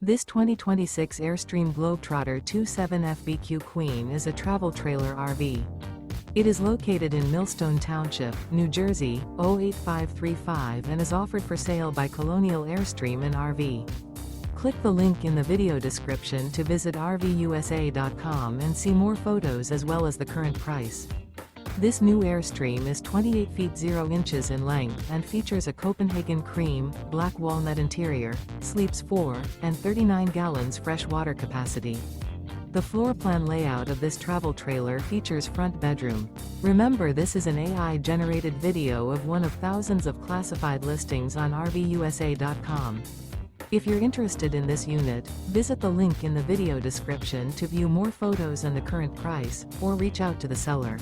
This 2026 Airstream Globetrotter 27 FBQ Queen is a travel trailer RV. It is located in Millstone Township, New Jersey, 08535 and is offered for sale by Colonial Airstream RV. Click the link in the video description to visit RVUSA.com and see more photos as well as the current price. This new Airstream is 28 feet 0 inches in length and features a Copenhagen Cream, black walnut interior, sleeps 4, and 39 gallons fresh water capacity. The floor plan layout of this travel trailer features front bedroom. Remember, this is an AI-generated video of one of thousands of classified listings on RVUSA.com. If you're interested in this unit, visit the link in the video description to view more photos and the current price, or reach out to the seller.